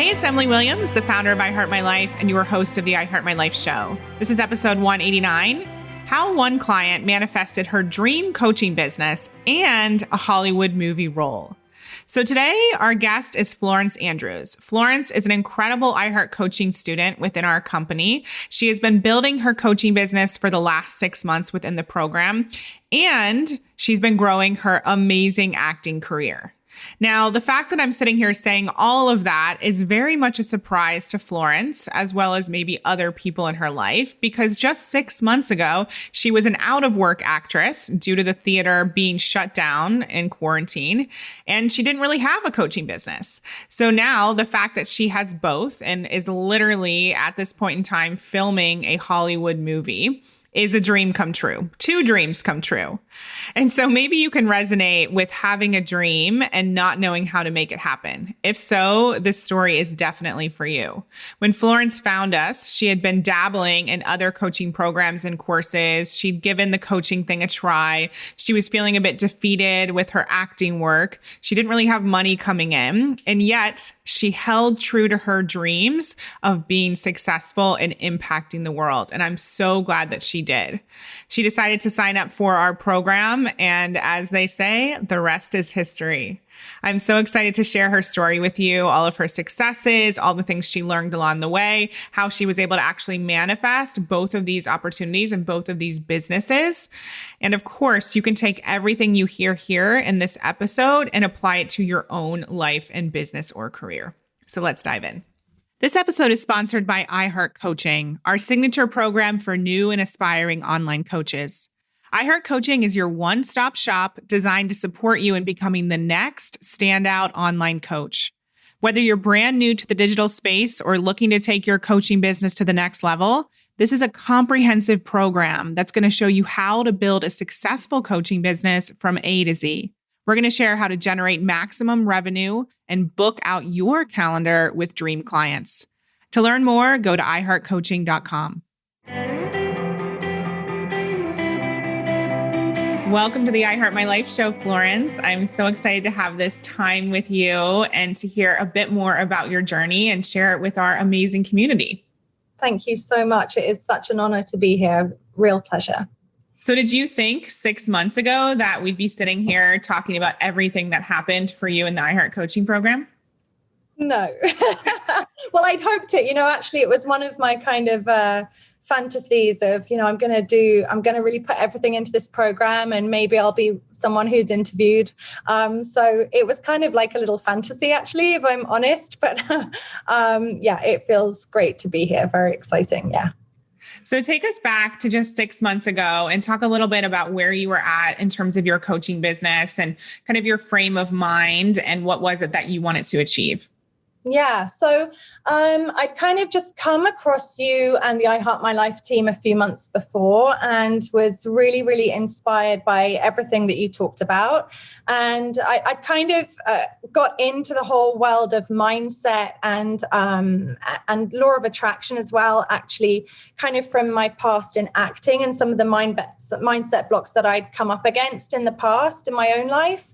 Hey, it's Emily Williams, the founder of I Heart My Life and your host of the I Heart My Life show. This is episode 189, how one client manifested her dream coaching business and a Hollywood movie role. So today, our guest is Florence Andrews. Florence is an incredible iHeart coaching student within our company. She has been building her coaching business for the last 6 months within the program, and she's been growing her amazing acting career. Now, the fact that I'm sitting here saying all of that is very much a surprise to Florence, as well as maybe other people in her life, because just 6 months ago, she was an out-of-work actress due to the theater being shut down in quarantine, and she didn't really have a coaching business. So now the fact that she has both and is literally at this point in time filming a Hollywood movie is a dream come true. 2 dreams come true. And so maybe you can resonate with having a dream and not knowing how to make it happen. If so, this story is definitely for you. When Florence found us, she had been dabbling in other coaching programs and courses. She'd given the coaching thing a try. She was feeling a bit defeated with her acting work. She didn't really have money coming in. And yet she held true to her dreams of being successful and impacting the world. And I'm so glad that she did. She decided to sign up for our program, and as they say, the rest is history. I'm so excited to share her story with you, all of her successes, all the things she learned along the way, how she was able to actually manifest both of these opportunities and both of these businesses. And of course, you can take everything you hear here in this episode and apply it to your own life and business or career. So let's dive in. This episode is sponsored by iHeart Coaching, our signature program for new and aspiring online coaches. iHeart Coaching is your one-stop shop designed to support you in becoming the next standout online coach. Whether you're brand new to the digital space or looking to take your coaching business to the next level, this is a comprehensive program that's going to show you how to build a successful coaching business from A to Z. We're going to share how to generate maximum revenue and book out your calendar with dream clients. To learn more, go to iHeartCoaching.com. Welcome to the I Heart My Life show, Florence. I'm so excited to have this time with you and to hear a bit more about your journey and share it with our amazing community. Thank you so much. It is such an honor to be here. Real pleasure. So did you think 6 months ago that we'd be sitting here talking about everything that happened for you in the iHeart Coaching program? No. Well, I'd hoped it. Actually, it was one of my kind of fantasies of, I'm going to really put everything into this program and maybe I'll be someone who's interviewed. So it was kind of like a little fantasy, actually, if I'm honest. But it feels great to be here. Very exciting. Yeah. So take us back to just 6 months ago and talk a little bit about where you were at in terms of your coaching business and kind of your frame of mind and what was it that you wanted to achieve? Yeah. So I'd kind of just come across you and the I Heart My Life team a few months before and was really, really inspired by everything that you talked about. And I kind of got into the whole world of mindset and law of attraction as well, actually, kind of from my past in acting and some of the mindset blocks that I'd come up against in the past in my own life.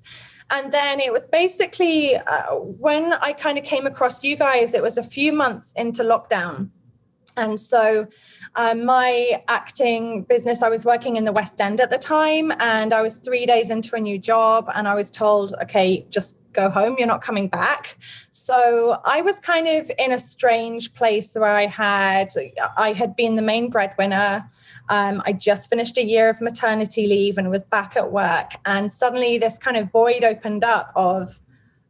And then it was basically when I kind of came across you guys, it was a few months into lockdown. And so my acting business, I was working in the West End at the time, and I was 3 days into a new job, and I was told, okay, just go home. You're not coming back. So I was kind of in a strange place where I had been the main breadwinner. I just finished a year of maternity leave and was back at work. And suddenly this kind of void opened up of,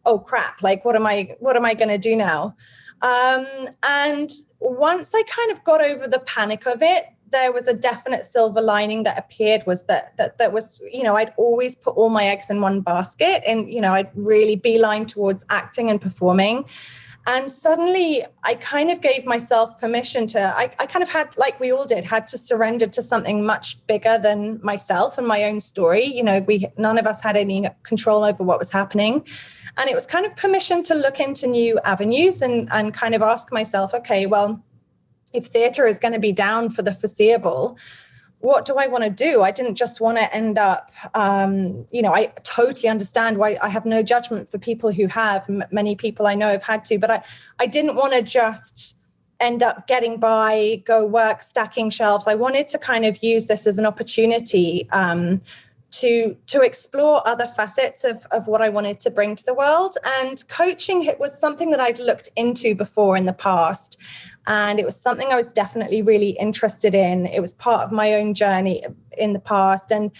oh crap, like, what am I going to do now? And once I kind of got over the panic of it, there was a definite silver lining that appeared, was that was, I'd always put all my eggs in one basket and, I'd really beeline towards acting and performing. And suddenly I kind of gave myself permission to, I kind of had, like we all did, had to surrender to something much bigger than myself and my own story. None of us had any control over what was happening. And it was kind of permission to look into new avenues and kind of ask myself, okay, well, if theatre is going to be down for the foreseeable, what do I want to do? I didn't just want to end up, I totally understand why. I have no judgment for people who have. Many people I know have had to, but I didn't want to just end up getting by, go work, stacking shelves. I wanted to kind of use this as an opportunity to explore other facets of what I wanted to bring to the world. And coaching was something that I'd looked into before in the past. And it was something I was definitely really interested in. It was part of my own journey in the past. And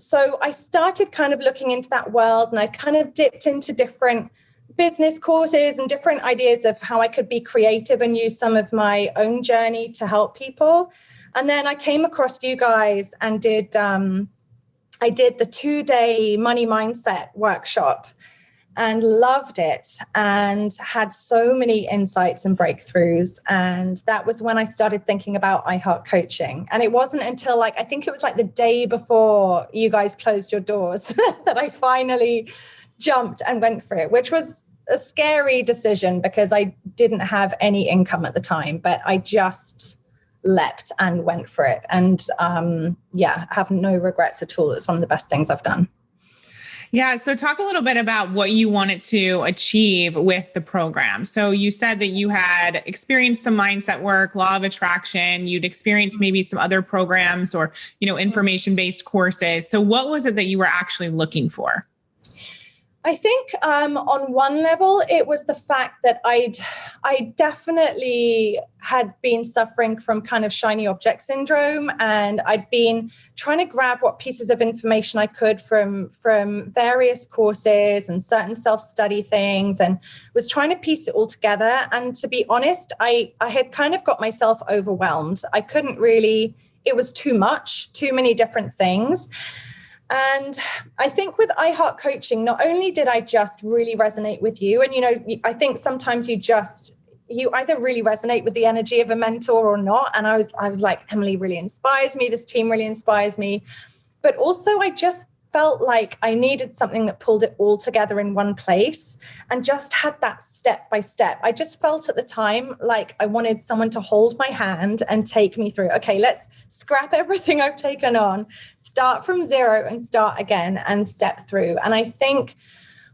so I started kind of looking into that world, and I kind of dipped into different business courses and different ideas of how I could be creative and use some of my own journey to help people. And then I came across you guys and I did the 2-day money mindset workshop and loved it and had so many insights and breakthroughs. And that was when I started thinking about iHeart Coaching. And it wasn't until I think it was the day before you guys closed your doors that I finally jumped and went for it, which was a scary decision because I didn't have any income at the time, but I just leapt and went for it. And have no regrets at all. It's one of the best things I've done. Yeah. So talk a little bit about what you wanted to achieve with the program. So you said that you had experienced some mindset work, law of attraction, you'd experienced maybe some other programs or, information-based courses. So what was it that you were actually looking for? I think on one level, it was the fact that I definitely had been suffering from kind of shiny object syndrome, and I'd been trying to grab what pieces of information I could from various courses and certain self-study things, and was trying to piece it all together. And to be honest, I had kind of got myself overwhelmed. I couldn't really, it was too much, too many different things. And I think with iHeart Coaching, not only did I just really resonate with you, and, I think sometimes you either really resonate with the energy of a mentor or not. And I was like, Emily really inspires me. This team really inspires me. But also I just felt like I needed something that pulled it all together in one place and just had that step by step. I just felt at the time like I wanted someone to hold my hand and take me through. Okay, let's scrap everything I've taken on, start from zero and start again and step through. And I think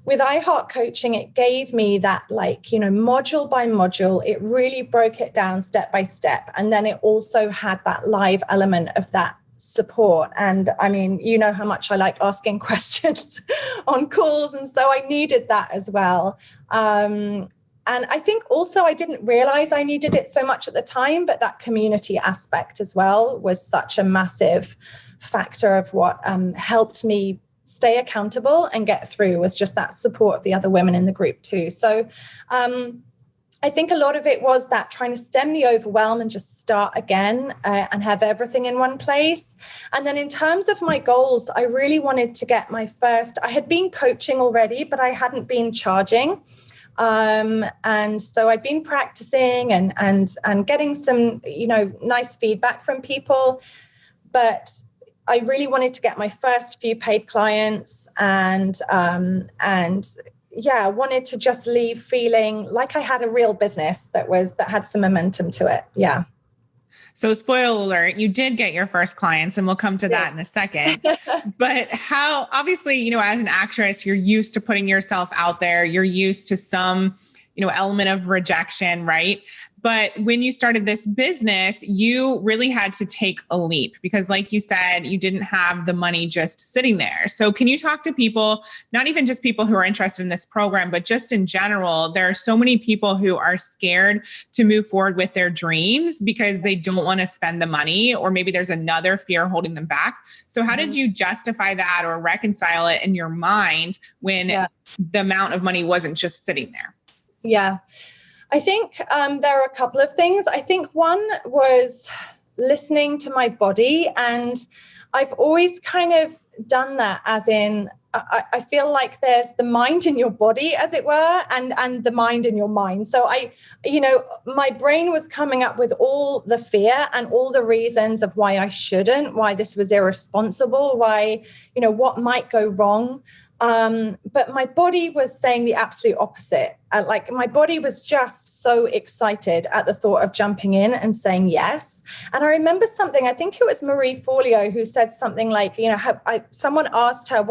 with iHeart Coaching, it gave me that module by module. It really broke it down step by step. And then it also had that live element of that support. And I mean, you know how much I like asking questions on calls. And so I needed that as well. And I think also I didn't realize I needed it so much at the time, but that community aspect as well was such a massive factor of what helped me stay accountable and get through, was just that support of the other women in the group too. So I think a lot of it was that trying to stem the overwhelm and just start again and have everything in one place. And then in terms of my goals, I really wanted to get I had been coaching already, but I hadn't been charging. And so I'd been practicing and getting some, nice feedback from people, but I really wanted to get my first few paid clients and wanted to just leave feeling like I had a real business that had some momentum to it. Yeah. So spoiler alert, you did get your first clients, and we'll come to that in a second. But how, obviously, as an actress, you're used to putting yourself out there. You're used to some, element of rejection, right? But when you started this business, you really had to take a leap because, like you said, you didn't have the money just sitting there. So can you talk to people, not even just people who are interested in this program, but just in general? There are so many people who are scared to move forward with their dreams because they don't want to spend the money, or maybe there's another fear holding them back. So how did you justify that or reconcile it in your mind when the amount of money wasn't just sitting there? Yeah. I think there are a couple of things. I think one was listening to my body, and I've always kind of done that as in, I feel like there's the mind in your body, as it were, and the mind in your mind. So my brain was coming up with all the fear and all the reasons of why I shouldn't, why this was irresponsible, why, what might go wrong. But my body was saying the absolute opposite. Like my body was just so excited at the thought of jumping in and saying yes. And I remember something, I think it was Marie Forleo who said something like, someone asked her,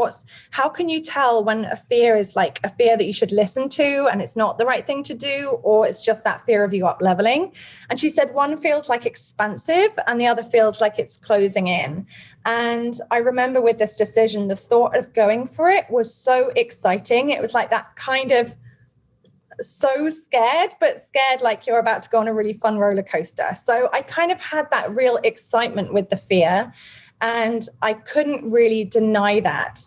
how can you tell when a fear is like a fear that you should listen to and it's not the right thing to do, or it's just that fear of you up leveling? And she said, one feels like expansive and the other feels like it's closing in. And I remember with this decision, the thought of going for it was so exciting. It was like that kind of so scared, but scared like you're about to go on a really fun roller coaster. So I kind of had that real excitement with the fear, and I couldn't really deny that.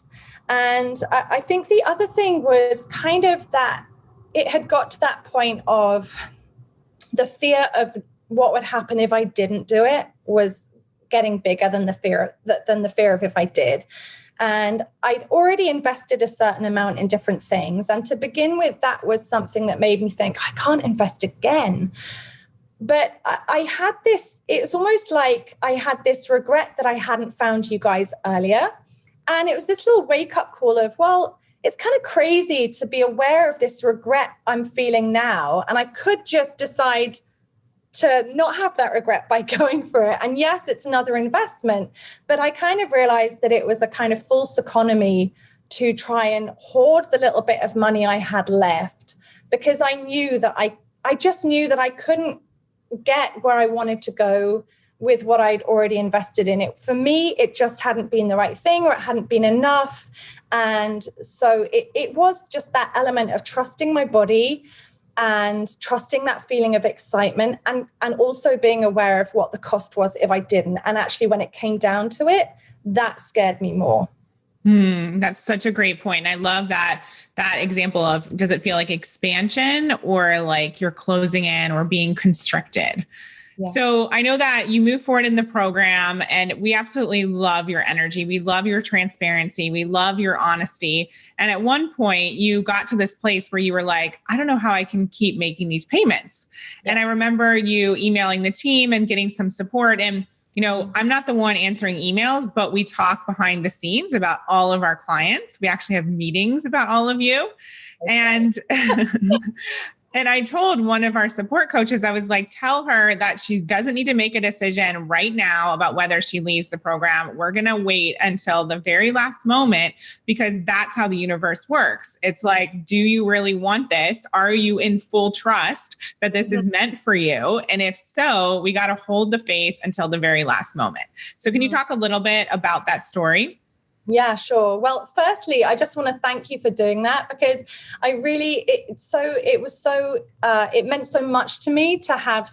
And I think the other thing was kind of that it had got to that point of the fear of what would happen if I didn't do it was getting bigger than the fear of if I did. And I'd already invested a certain amount in different things. And to begin with, that was something that made me think, I can't invest again. But I had this, it's almost like I had this regret that I hadn't found you guys earlier. And it was this little wake up call of, well, it's kind of crazy to be aware of this regret I'm feeling now. And I could just decide to not have that regret by going for it. And yes, it's another investment, but I kind of realized that it was a kind of false economy to try and hoard the little bit of money I had left, because I knew that I just knew that I couldn't get where I wanted to go with what I'd already invested in it. For me, it just hadn't been the right thing, or it hadn't been enough. And so it was just that element of trusting my body and trusting that feeling of excitement, and also being aware of what the cost was if I didn't. And actually, when it came down to it, that scared me more. That's such a great point. I love that example of, does it feel like expansion or like you're closing in or being constricted? Yeah. So I know that you move forward in the program, and we absolutely love your energy. We love your transparency. We love your honesty. And at one point you got to this place where you were like, I don't know how I can keep making these payments. Yeah. And I remember you emailing the team and getting some support. And, I'm not the one answering emails, but we talk behind the scenes about all of our clients. We actually have meetings about all of you. Okay. And And I told one of our support coaches, I was like, tell her that she doesn't need to make a decision right now about whether she leaves the program. We're going to wait until the very last moment, because that's how the universe works. It's like, do you really want this? Are you in full trust that this is meant for you? And if so, we got to hold the faith until the very last moment. So can you talk a little bit about that story? Yeah, sure. Well, firstly, I just want to thank you for doing that, because it meant so much to me to have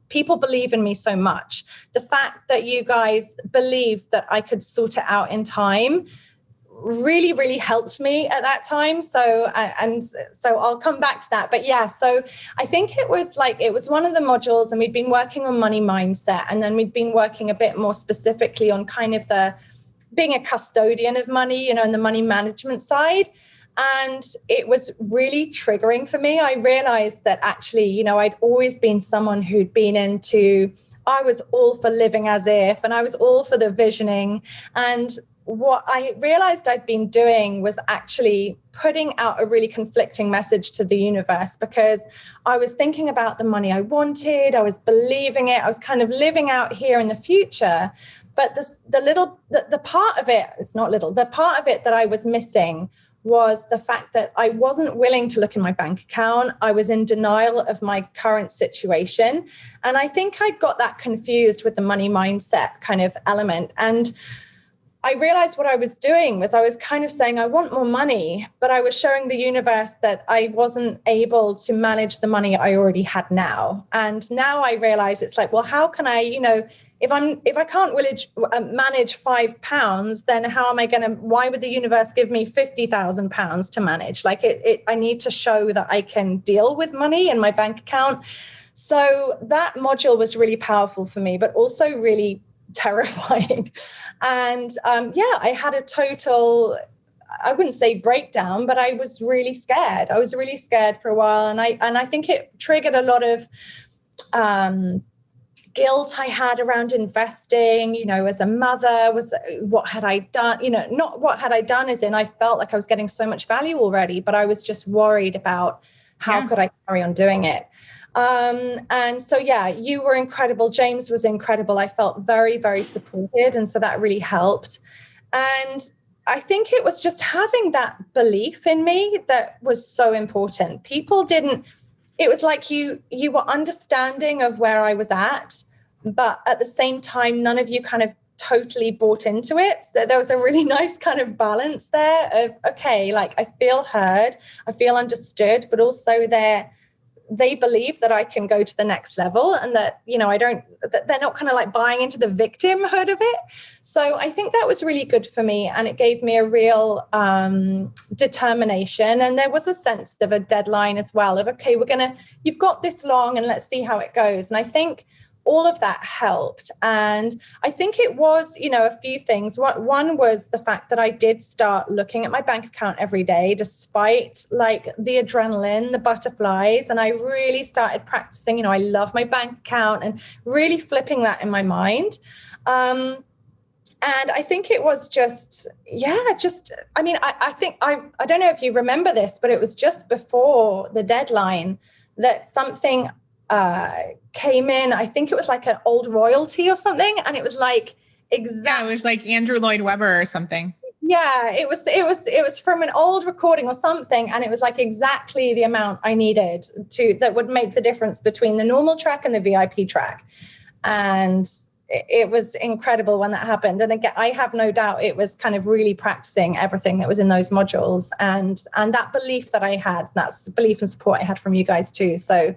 people believe in me so much. The fact that you guys believed that I could sort it out in time really, really helped me at that time. So I'll come back to that. But yeah, so I think it was one of the modules, and we'd been working on money mindset, and then we'd been working a bit more specifically on kind of being a custodian of money, in the money management side. And it was really triggering for me. I realized that actually, I'd always been someone who'd been I was all for living as if, and I was all for the visioning. And what I realized I'd been doing was actually putting out a really conflicting message to the universe, because I was thinking about the money I wanted. I was believing it. I was kind of living out here in the future. But the part of it, it's not little, the part of it that I was missing was the fact that I wasn't willing to look in my bank account. I was in denial of my current situation. And I think I got that confused with the money mindset kind of element. And I realized what I was doing was I was kind of saying, I want more money, but I was showing the universe that I wasn't able to manage the money I already had now. And now I realize it's like, well, how can I, if I can't manage £5, then how am I why would the universe give me £50,000 to manage? I need to show that I can deal with money in my bank account. So that module was really powerful for me, but also really terrifying. And I had a total, I wouldn't say breakdown, but I was really scared. I was really scared for a while. And I think it triggered a lot of guilt I had around investing, as a mother, was what had I done, not what had I done as in I felt like I was getting so much value already, but I was just worried about how could I carry on doing it. And so, you were incredible. James was incredible. I felt very, very supported. And so that really helped. And I think it was just having that belief in me that was so important. It was like you were understanding of where I was at, but at the same time, none of you kind of totally bought into it. So there was a really nice kind of balance there of, okay, like I feel heard, I feel understood, but also they believe that I can go to the next level and that, they're not kind of like buying into the victimhood of it. So I think that was really good for me. And it gave me a real determination. And there was a sense of a deadline as well of, okay, you've got this long and let's see how it goes. And I think all of that helped. And I think it was, a few things. One was the fact that I did start looking at my bank account every day, despite like the adrenaline, the butterflies. And I really started practicing, I love my bank account and really flipping that in my mind. And I think it was I think I don't know if you remember this, but it was just before the deadline that something came in. I think it was like an old royalty or something. And it was like, it was like Andrew Lloyd Webber or something. Yeah, it was from an old recording or something. And it was like exactly the amount I needed that would make the difference between the normal track and the VIP track. And it was incredible when that happened. And again, I have no doubt it was kind of really practicing everything that was in those modules and that belief that I had, that's belief and support I had from you guys too. So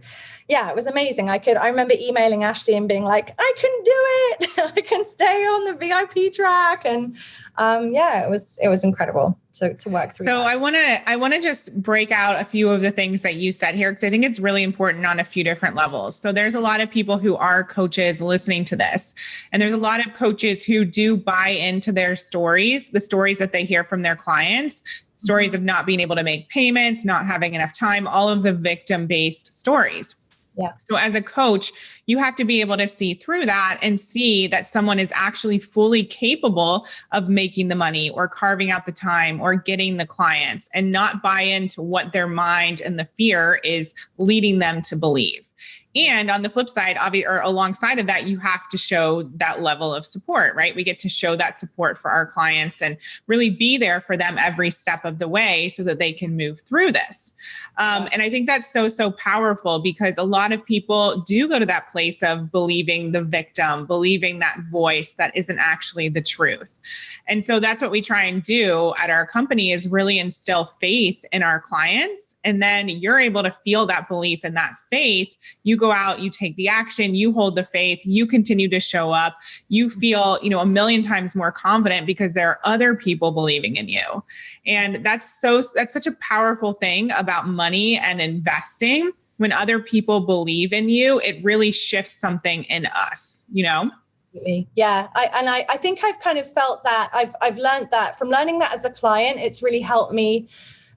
yeah, it was amazing. I remember emailing Ashley and being like, I can do it. I can stay on the VIP track. And it was incredible to work through. So that. I want to just break out a few of the things that you said here, because I think it's really important on a few different levels. So there's a lot of people who are coaches listening to this, and there's a lot of coaches who do buy into their stories, the stories that they hear from their clients, stories of not being able to make payments, not having enough time, all of the victim-based stories. Yeah. So as a coach, you have to be able to see through that and see that someone is actually fully capable of making the money or carving out the time or getting the clients, and not buy into what their mind and the fear is leading them to believe. And on the flip side, or alongside of that, you have to show that level of support, right? We get to show that support for our clients and really be there for them every step of the way so that they can move through this. And I think that's so powerful, because a lot of people do go to that place of believing the victim, believing that voice that isn't actually the truth. And so that's what we try and do at our company, is really instill faith in our clients. And then you're able to feel that belief and that faith. You go out, you take the action, you hold the faith, you continue to show up, you feel, a million times more confident because there are other people believing in you. And that's such a powerful thing about money and investing. When other people believe in you, it really shifts something in us, Yeah. I think I've kind of felt that I've learned that from learning that as a client. It's really helped me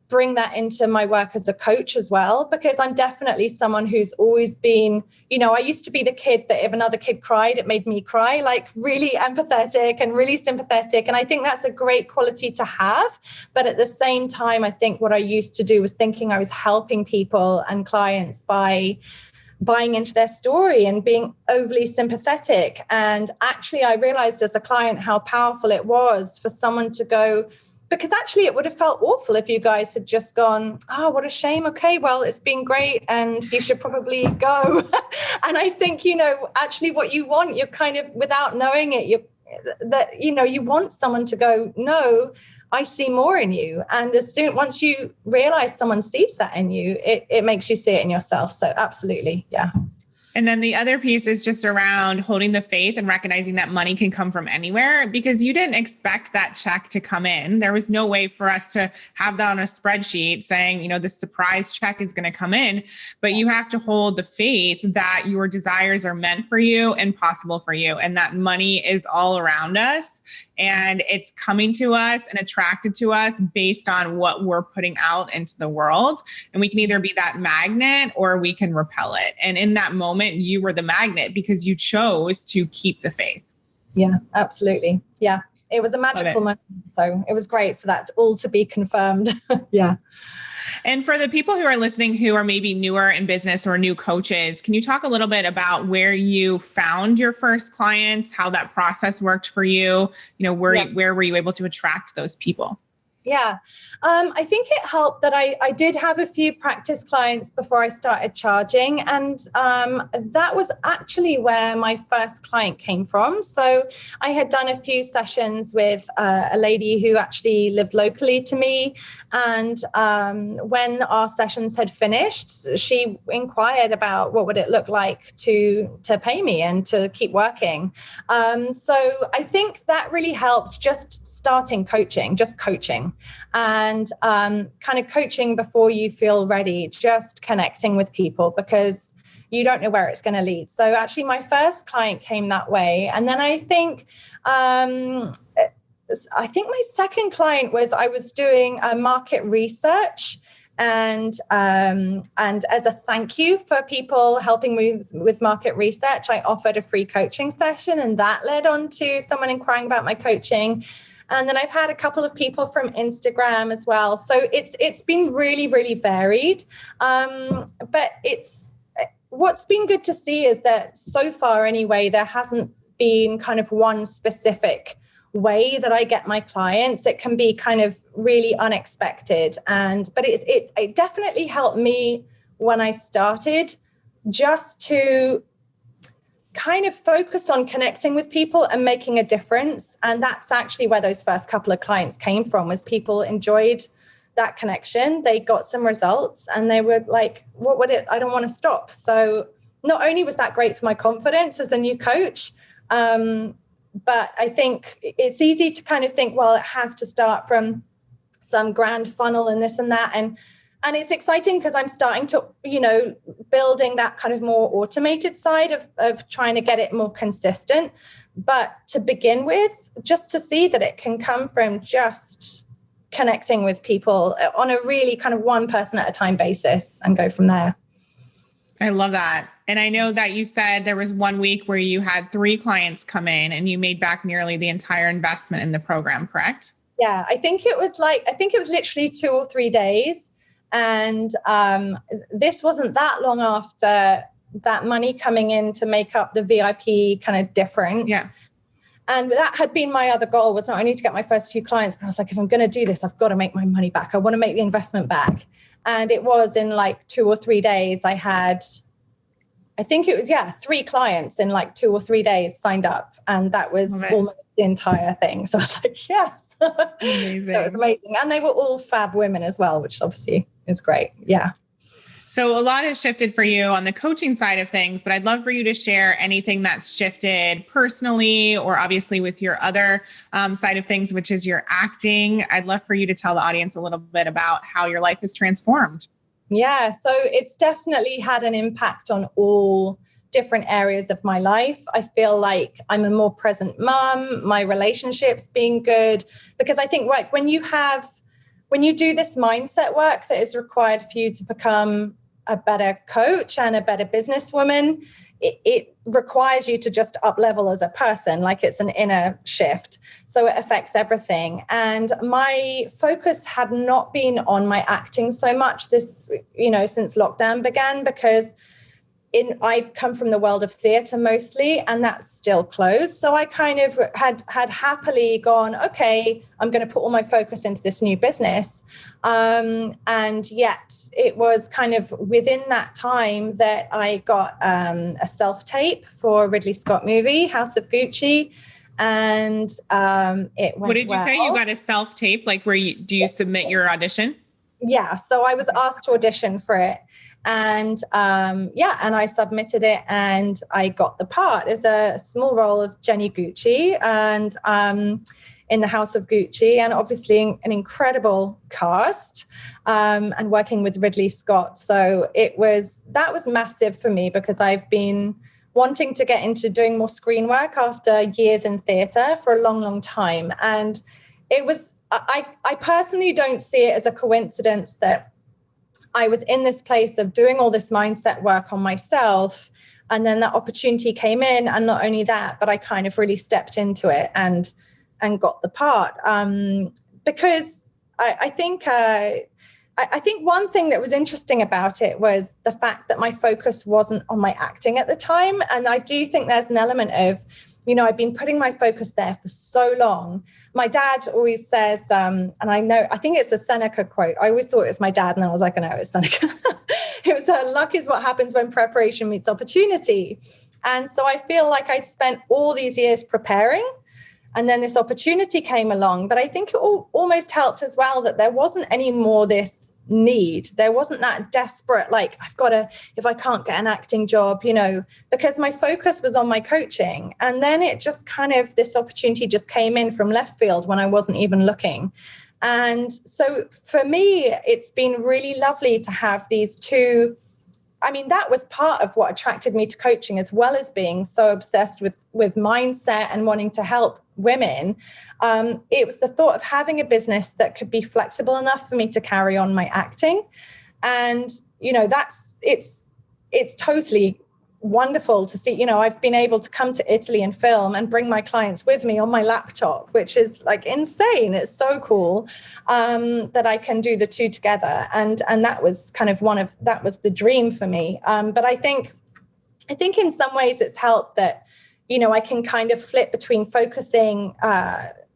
bring that into my work as a coach as well, because I'm definitely someone who's always been, I used to be the kid that if another kid cried, it made me cry, like really empathetic and really sympathetic. And I think that's a great quality to have. But at the same time, I think what I used to do was thinking I was helping people and clients by buying into their story and being overly sympathetic. And actually, I realized as a client how powerful it was for someone to go, because actually it would have felt awful if you guys had just gone, oh, what a shame. Okay, well, it's been great and you should probably go. And I think, actually what you want, you're kind of, without knowing it, you want someone to go, no, I see more in you. And once you realize someone sees that in you, it makes you see it in yourself. So absolutely. Yeah. And then the other piece is just around holding the faith and recognizing that money can come from anywhere, because you didn't expect that check to come in. There was no way for us to have that on a spreadsheet saying, this surprise check is going to come in, but you have to hold the faith that your desires are meant for you and possible for you, and that money is all around us and it's coming to us and attracted to us based on what we're putting out into the world. And we can either be that magnet or we can repel it. And in that moment, moment you were the magnet because you chose to keep the faith. Yeah, absolutely. Yeah. It was a magical moment. So it was great for that all to be confirmed. Yeah. And for the people who are listening who are maybe newer in business or new coaches, can you talk a little bit about where you found your first clients, how that process worked for you? Where were you able to attract those people? Yeah. I think it helped that I did have a few practice clients before I started charging. And that was actually where my first client came from. So I had done a few sessions with a lady who actually lived locally to me. And when our sessions had finished, she inquired about what would it look like to pay me and to keep working. So I think that really helped, just starting coaching, just coaching. And kind of coaching before you feel ready, just connecting with people because you don't know where it's going to lead. So actually my first client came that way. And then I think my second client was, I was doing market research. And as a thank you for people helping me with market research, I offered a free coaching session, and that led on to someone inquiring about my coaching. And then I've had a couple of people from Instagram as well. So it's been really, really varied. But what's been good to see is that so far anyway, there hasn't been kind of one specific way that I get my clients. It can be kind of really unexpected. But it definitely helped me when I started, just to kind of focus on connecting with people and making a difference. And that's actually where those first couple of clients came from, was people enjoyed that connection. They got some results and they were like, I don't want to stop. So not only was that great for my confidence as a new coach, but I think it's easy to kind of think, well, it has to start from some grand funnel and this and that. And it's exciting because I'm starting to, building that kind of more automated side of trying to get it more consistent. But to begin with, just to see that it can come from just connecting with people on a really kind of one person at a time basis and go from there. I love that. And I know that you said there was 1 week where you had 3 clients come in and you made back nearly the entire investment in the program, correct? Yeah, I think it was literally 2 or 3 days. And this wasn't that long after that money coming in to make up the VIP kind of difference. Yeah. And that had been my other goal, was not only to get my first few clients, but I was like, if I'm going to do this, I've got to make my money back. I want to make the investment back. And it was in like 2 or 3 days. I had, I think it was, 3 clients in like 2 or 3 days signed up. And that was almost the entire thing. So I was like, yes. Amazing. So it was amazing. And they were all fab women as well, which obviously is great. Yeah. So a lot has shifted for you on the coaching side of things, but I'd love for you to share anything that's shifted personally or obviously with your other side of things, which is your acting. I'd love for you to tell the audience a little bit about how your life has transformed. Yeah. So it's definitely had an impact on all different areas of my life. I feel like I'm a more present mom, my relationships being good, because I think like when you do this mindset work that is required for you to become a better coach and a better businesswoman, it requires you to just up level as a person, like it's an inner shift. So it affects everything. And my focus had not been on my acting so much this, since lockdown began, because I come from the world of theatre mostly, and that's still closed. So I kind of had happily gone, okay, I'm going to put all my focus into this new business. And yet it was kind of within that time that I got a self-tape for a Ridley Scott movie, House of Gucci. And it went What did you say? You got a self-tape? Like do you submit your audition? Yeah. So I was asked to audition for it. And and I submitted it and I got the part as a small role of Jenny Gucci and in the House of Gucci, and obviously an incredible cast and working with Ridley Scott. So that was massive for me, because I've been wanting to get into doing more screen work after years in theatre for a long, long time. And it was, I personally don't see it as a coincidence that I was in this place of doing all this mindset work on myself And then that opportunity came in. And not only that, but I kind of really stepped into it and got the part. Because I think one thing that was interesting about it was the fact that my focus wasn't on my acting at the time. And I do think there's an element of, I've been putting my focus there for so long. My dad always says, and I think it's a Seneca quote. I always thought it was my dad, and I was like, no, it's Seneca. It was, luck is what happens when preparation meets opportunity. And so I feel like I'd spent all these years preparing, and then this opportunity came along. But I think it almost helped as well that there wasn't any more this need. There wasn't that desperate, like, I've got to, if I can't get an acting job, because my focus was on my coaching. And then it just kind of, this opportunity just came in from left field when I wasn't even looking. And so for me, it's been really lovely to have these two. I mean, that was part of what attracted me to coaching, as well as being so obsessed with mindset and wanting to help women. It was the thought of having a business that could be flexible enough for me to carry on my acting. And, it's totally wonderful to see. I've been able to come to Italy and film and bring my clients with me on my laptop, which is like insane. It's so cool that I can do the two together. And that was kind of that was the dream for me. But I think in some ways it's helped that, I can kind of flip between focusing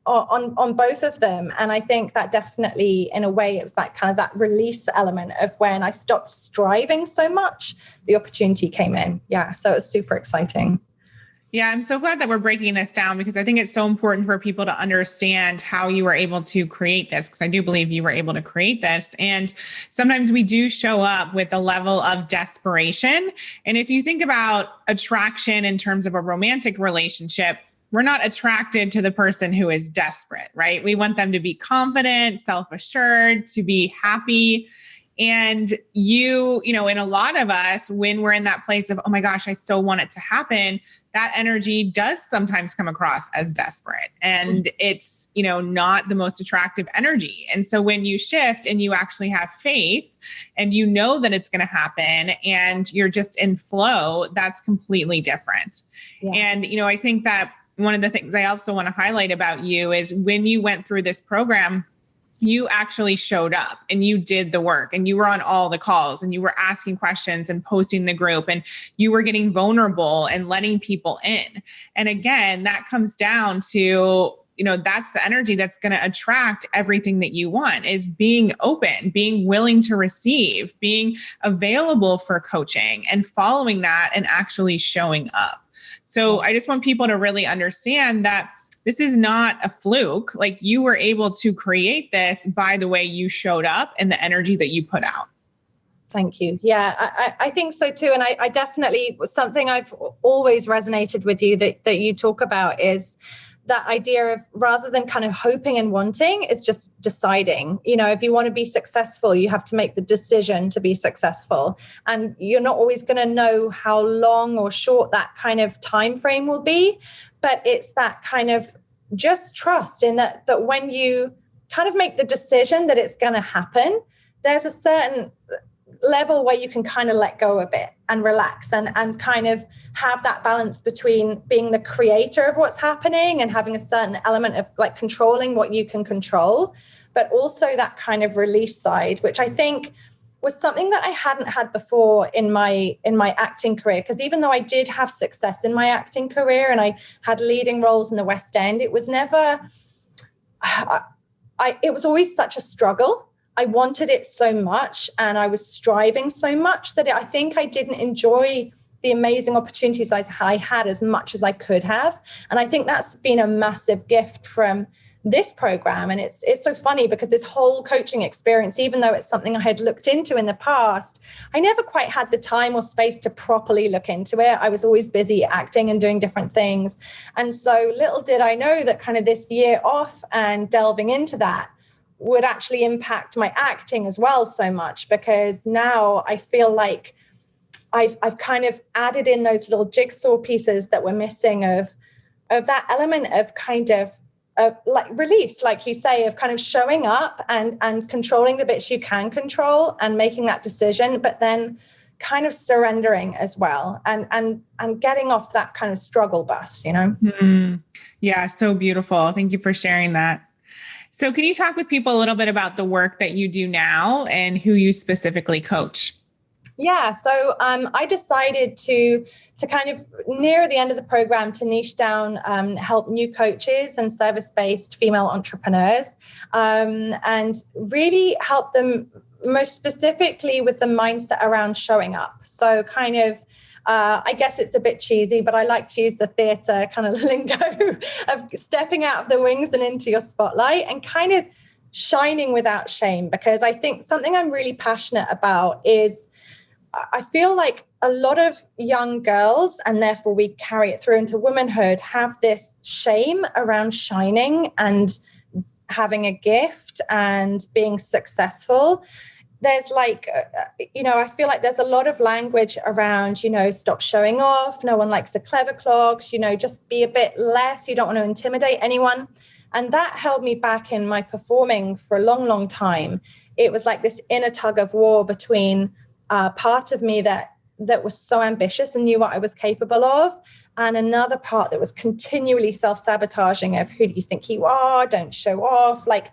on both of them. And I think that definitely, in a way, it was that kind of that release element of when I stopped striving so much, the opportunity came in. Yeah. So it was super exciting. Yeah, I'm so glad that we're breaking this down, because I think it's so important for people to understand how you were able to create this, because I do believe you were able to create this. And sometimes we do show up with a level of desperation. And if you think about attraction in terms of a romantic relationship, we're not attracted to the person who is desperate, right? We want them to be confident, self-assured, to be happy. And in a lot of us, when we're in that place of, oh my gosh, I so want it to happen, that energy does sometimes come across as desperate. And it's, not the most attractive energy. And so when you shift and you actually have faith and you know that it's going to happen and you're just in flow, that's completely different. Yeah. And, I think that one of the things I also want to highlight about you is when you went through this program, you actually showed up and you did the work, and you were on all the calls, and you were asking questions and posting the group, and you were getting vulnerable and letting people in. And again, that comes down to, that's the energy that's going to attract everything that you want, is being open, being willing to receive, being available for coaching, and following that and actually showing up. So I just want people to really understand that this is not a fluke. Like, you were able to create this by the way you showed up and the energy that you put out. Thank you. Yeah, I think so too. And I definitely, something I've always resonated with you that you talk about is that idea of, rather than kind of hoping and wanting, it's just deciding. If you want to be successful, you have to make the decision to be successful. And you're not always going to know how long or short that kind of time frame will be. But it's that kind of just trust in that when you kind of make the decision that it's going to happen, there's a certain level where you can kind of let go a bit and relax and kind of have that balance between being the creator of what's happening and having a certain element of like controlling what you can control, but also that kind of release side, which I think was something that I hadn't had before in my acting career. Because even though I did have success in my acting career and I had leading roles in the West End, it was never, it was always such a struggle. I wanted it so much and I was striving so much that I think I didn't enjoy the amazing opportunities I had as much as I could have. And I think that's been a massive gift from this program. And it's so funny because this whole coaching experience, even though it's something I had looked into in the past, I never quite had the time or space to properly look into it. I was always busy acting and doing different things. And so little did I know that kind of this year off and delving into that would actually impact my acting as well so much, because now I feel like I've kind of added in those little jigsaw pieces that were missing of that element of kind of like release, like you say, of kind of showing up and controlling the bits you can control and making that decision, but then kind of surrendering as well, and getting off that kind of struggle bus, you know? Yeah, so beautiful. Thank you for sharing that. So can you talk with people a little bit about the work that you do now and who you specifically coach? Yeah, so I decided to kind of near the end of the program to niche down, help new coaches and service-based female entrepreneurs, and really help them most specifically with the mindset around showing up. So kind of, I guess it's a bit cheesy, but I like to use the theater kind of lingo of stepping out of the wings and into your spotlight and kind of shining without shame. Because I think something I'm really passionate about is I feel like a lot of young girls, and therefore we carry it through into womanhood, have this shame around shining and having a gift and being successful. There's like, I feel like there's a lot of language around, stop showing off. No one likes the clever clogs, just be a bit less. You don't want to intimidate anyone. And that held me back in my performing for a long, long time. It was like this inner tug of war between part of me that was so ambitious and knew what I was capable of, and another part that was continually self-sabotaging of who do you think you are? Don't show off, like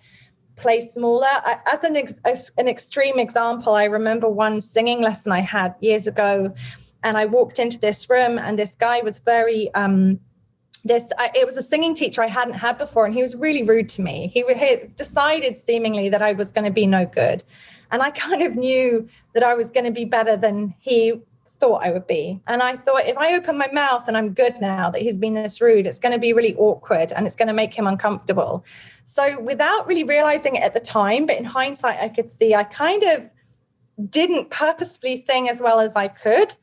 play smaller. As an extreme example, I remember one singing lesson I had years ago, and I walked into this room and this guy was very, it was a singing teacher I hadn't had before, and he was really rude to me. He decided seemingly that I was going to be no good. And I kind of knew that I was going to be better than he thought I would be. And I thought, if I open my mouth and I'm good now that he's been this rude, it's going to be really awkward and it's going to make him uncomfortable. So without really realizing it at the time, but in hindsight, I could see I kind of didn't purposefully sing as well as I could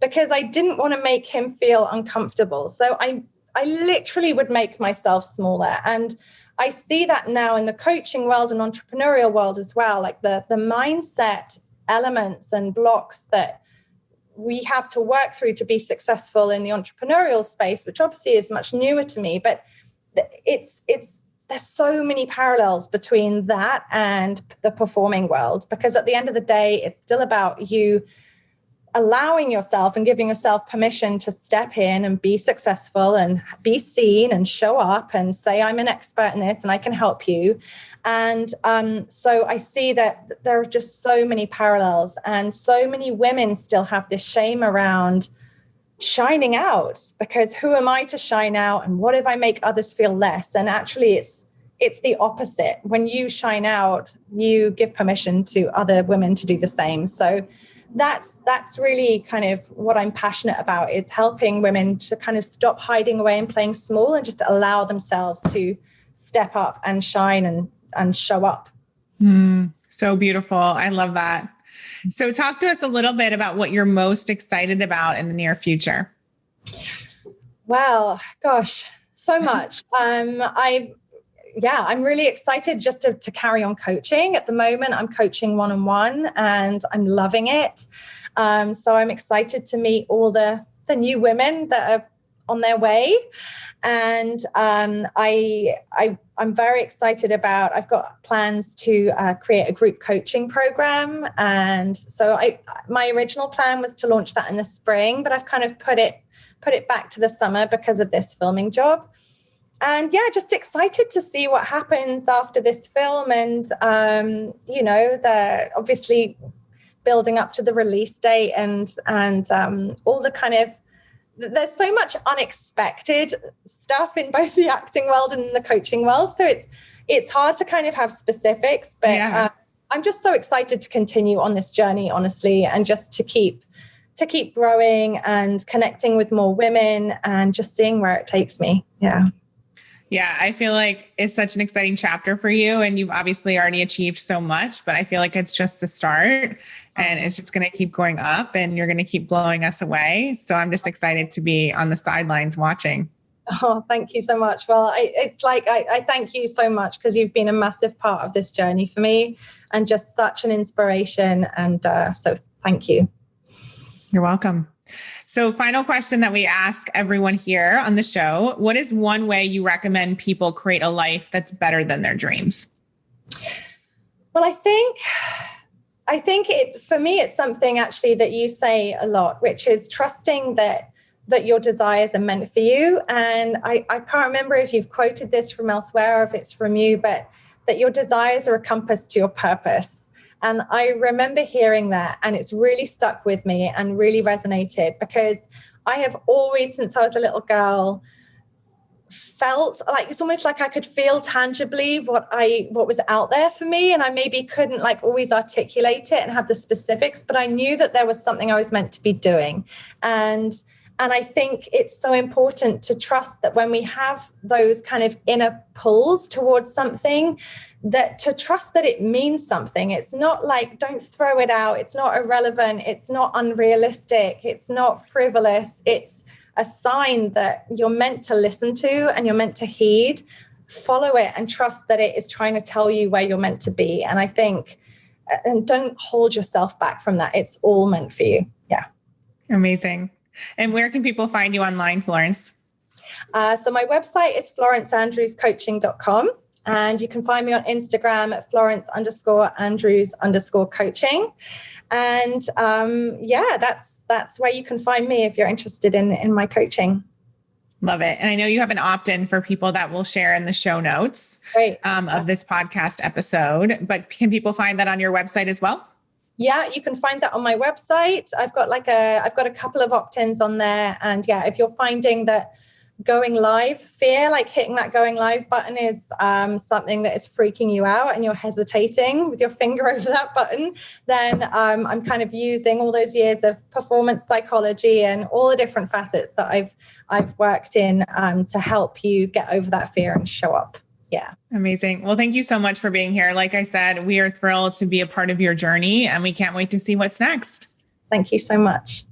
because I didn't want to make him feel uncomfortable. So I literally would make myself smaller. And I see that now in the coaching world and entrepreneurial world as well, like the mindset elements and blocks that we have to work through to be successful in the entrepreneurial space, which obviously is much newer to me, but there's so many parallels between that and the performing world, because at the end of the day, it's still about you allowing yourself and giving yourself permission to step in and be successful and be seen and show up and say, I'm an expert in this and I can help you. And so I see that there are just so many parallels, and so many women still have this shame around shining out, because who am I to shine out? And what if I make others feel less? And actually it's the opposite. When you shine out, you give permission to other women to do the same. So that's really kind of what I'm passionate about, is helping women to kind of stop hiding away and playing small and just allow themselves to step up and shine and show up. So beautiful. I love that. So talk to us a little bit about what you're most excited about in the near future. Well, gosh, so much. I'm really excited just to carry on coaching. At the moment, I'm coaching one-on-one and I'm loving it. So I'm excited to meet all the new women that are on their way. And I'm very excited about, I've got plans to create a group coaching program. And so my original plan was to launch that in the spring, but I've kind of put it back to the summer because of this filming job. And yeah, just excited to see what happens after this film. And, they're obviously building up to the release date and all the kind of, there's so much unexpected stuff in both the acting world and the coaching world. So it's hard to kind of have specifics, but yeah. I'm just so excited to continue on this journey, honestly, and just to keep growing and connecting with more women and just seeing where it takes me. Yeah. Yeah, I feel like it's such an exciting chapter for you, and you've obviously already achieved so much, but I feel like it's just the start, and it's just going to keep going up, and you're going to keep blowing us away. So I'm just excited to be on the sidelines watching. Oh, thank you so much. Well, I thank you so much, because you've been a massive part of this journey for me and just such an inspiration. And so thank you. You're welcome. So final question that we ask everyone here on the show: what is one way you recommend people create a life that's better than their dreams? Well, I think I think for me, it's something actually that you say a lot, which is trusting that your desires are meant for you. And I can't remember if you've quoted this from elsewhere or if it's from you, but that your desires are a compass to your purpose. And I remember hearing that, and it's really stuck with me and really resonated, because I have always, since I was a little girl, felt like it's almost like I could feel tangibly what was out there for me. And I maybe couldn't like always articulate it and have the specifics, but I knew that there was something I was meant to be doing. And I think it's so important to trust that when we have those kind of inner pulls towards something, that to trust that it means something. It's not like, don't throw it out. It's not irrelevant. It's not unrealistic. It's not frivolous. It's a sign that you're meant to listen to and you're meant to heed. Follow it and trust that it is trying to tell you where you're meant to be. And I think, and don't hold yourself back from that. It's all meant for you. Yeah. Amazing. And where can people find you online, Florence? So my website is florenceandrewscoaching.com. And you can find me on Instagram at Florence_Andrews_coaching. And that's where you can find me if you're interested in my coaching. Love it. And I know you have an opt-in for people that we'll share in the show notes of this podcast episode, but can people find that on your website as well? Yeah, you can find that on my website. I've got a couple of opt-ins on there. And yeah, if you're finding that going live fear, like hitting that going live button is something that is freaking you out and you're hesitating with your finger over that button, then I'm kind of using all those years of performance psychology and all the different facets that I've worked in to help you get over that fear and show up. Yeah. Amazing. Well, thank you so much for being here. Like I said, we are thrilled to be a part of your journey and we can't wait to see what's next. Thank you so much.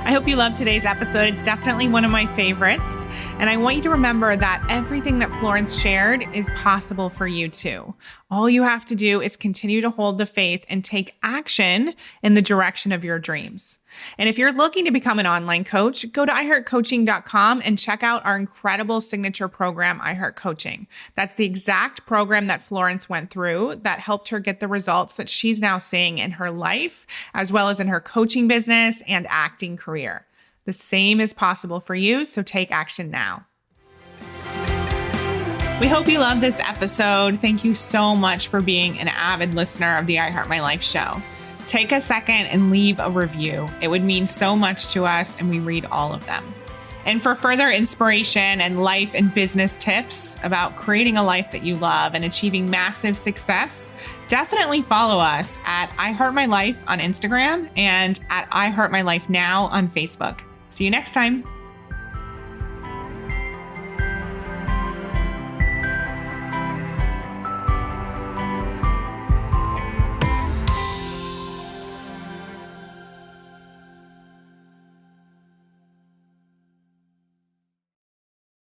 I hope you loved today's episode. It's definitely one of my favorites. And I want you to remember that everything that Florence shared is possible for you too. All you have to do is continue to hold the faith and take action in the direction of your dreams. And if you're looking to become an online coach, go to iHeartCoaching.com and check out our incredible signature program, iHeart Coaching. That's the exact program that Florence went through that helped her get the results that she's now seeing in her life, as well as in her coaching business and acting career. The same is possible for you, so take action now. We hope you loved this episode. Thank you so much for being an avid listener of the I Heart My Life show. Take a second and leave a review. It would mean so much to us, and we read all of them. And for further inspiration and life and business tips about creating a life that you love and achieving massive success, definitely follow us at iHeartMyLife on Instagram and at iHeartMyLifeNow on Facebook. See you next time.